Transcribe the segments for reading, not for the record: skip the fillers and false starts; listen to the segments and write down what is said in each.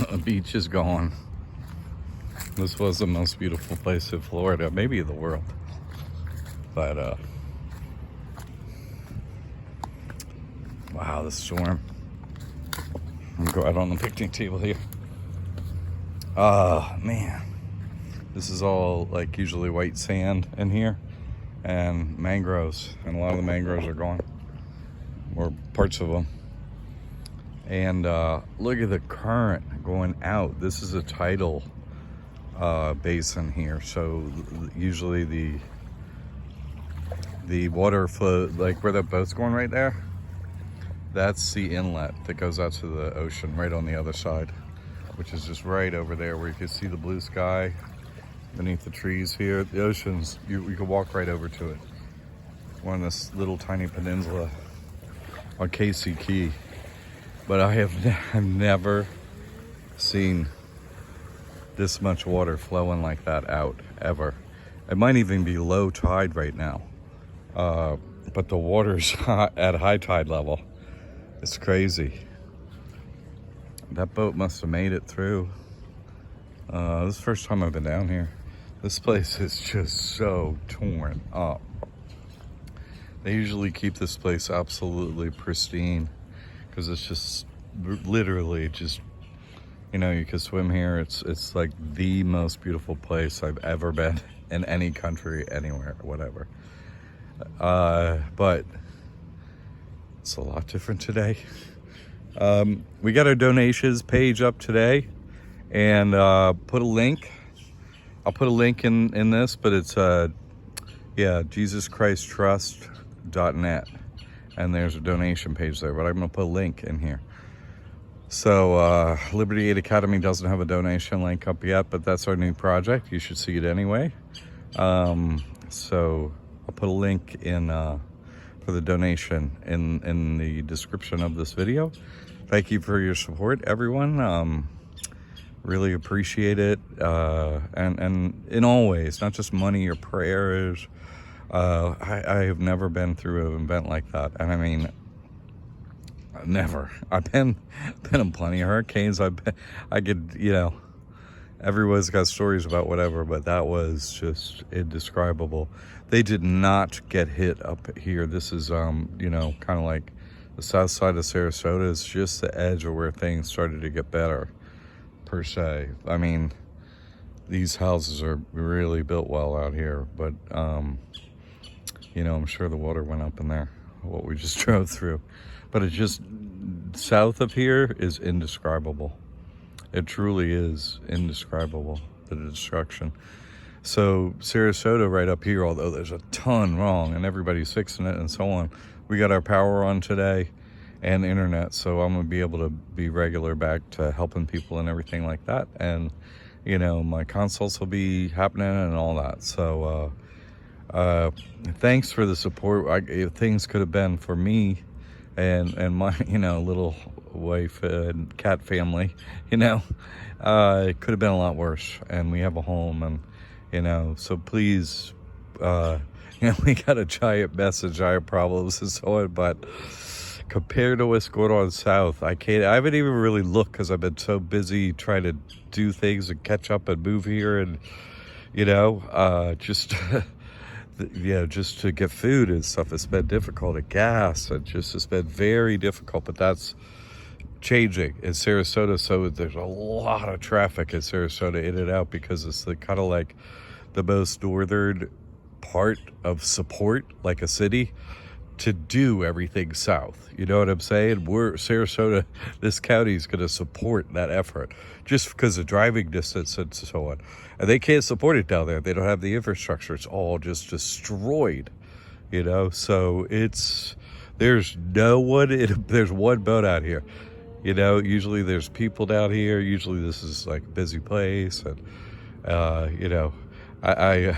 The beach is gone. This was the most beautiful place in Florida, maybe the world. But wow, the storm. I'm gonna go out on the picnic table here. Man, this is all like usually white sand in here and mangroves, and a lot of the mangroves are gone, or parts of them. And look at the current going out. This is a tidal basin here, so usually the water flow, like where that boat's going right there, that's the inlet that goes out to the ocean right on the other side, which is just right over there where you can see the blue sky beneath the trees here. The ocean's, you can walk right over to it. We're on this little tiny peninsula on Casey Key. But I've never seen this much water flowing like that out, ever. It might even be low tide right now. But the water's at high tide level. It's crazy. That boat must have made it through. This is the first time I've been down here. This place is just so torn up. They usually keep this place absolutely pristine because it's just literally just, you know, you can swim here. It's like the most beautiful place I've ever been in any country, anywhere, whatever. But it's a lot different today. We got our donations page up today, and put a link. I'll put a link in this, but it's JesusChristTrust.net, and there's a donation page there. But I'm gonna put a link in here. So Liberty Aid Academy doesn't have a donation link up yet, but that's our new project. You should see it anyway. So I'll put a link in for the donation in the description of this video. Thank you for your support, everyone. Really appreciate it. And in all ways, not just money or prayers. I have never been through an event like that. And I mean, never. I've been in plenty of hurricanes. I could, you know, everyone's got stories about whatever, but that was just indescribable. They did not get hit up here. This is, you know, kind of like the south side of Sarasota is just the edge of where things started to get better, per se. I mean, these houses are really built well out here, but, you know, I'm sure the water went up in there, what we just drove through. But it just, south of here is indescribable. It truly is indescribable, the destruction. So Sarasota right up here, although there's a ton wrong and everybody's fixing it and so on, we got our power on today and internet. So I'm gonna be able to be regular back to helping people and everything like that. And, you know, my consults will be happening and all that. So thanks for the support. Things could have been for me and my, you know, little wife and cat family, you know, it could have been a lot worse, and we have a home, and, you know, so please, you know, we got a giant mess of giant problems and so on, but compared to what's going on south, I haven't even really looked because I've been so busy trying to do things and catch up and move here, and, you know, just yeah, just to get food and stuff, it's been difficult. And gas, and just, it's been very difficult, but that's changing in Sarasota. So there's a lot of traffic in Sarasota in and out because it's the kind of like the most northern part of support, like a city, to do everything south. You know what I'm saying? Sarasota, this county is going to support that effort just because of driving distance and so on. And they can't support it down there. They don't have the infrastructure. It's all just destroyed, you know? So there's no one, there's one boat out here. You know, usually there's people down here. Usually this is like a busy place. And, you know, I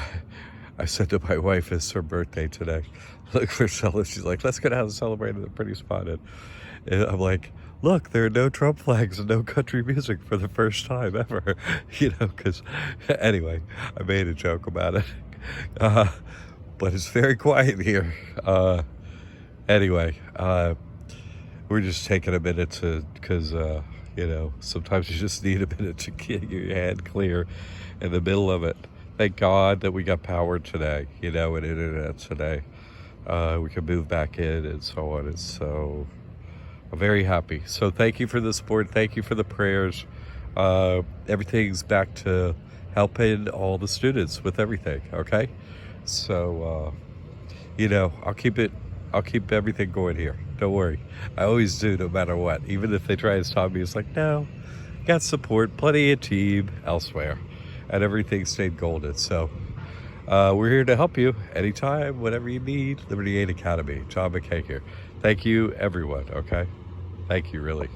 said to my wife, it's her birthday today. Look, she's like, let's go down and celebrate at a pretty spot. And I'm like, look, there are no Trump flags and no country music for the first time ever. You know, because anyway, I made a joke about it. But it's very quiet here. Anyway, we're just taking a minute because, You know, sometimes you just need a minute to get your head clear in the middle of it. Thank God that we got power today, you know, and internet today. We can move back in and so on. And so I'm very happy. So thank you for the support. Thank you for the prayers. Everything's back to helping all the students with everything. Okay. So, you know, I'll keep everything going here. Don't worry. I always do, no matter what. Even if they try to stop me, it's like, no, got support, plenty of team elsewhere. And everything stayed golden. So we're here to help you anytime, whatever you need. Liberty Aid Academy, John McCaig here. Thank you, everyone, okay? Thank you, really.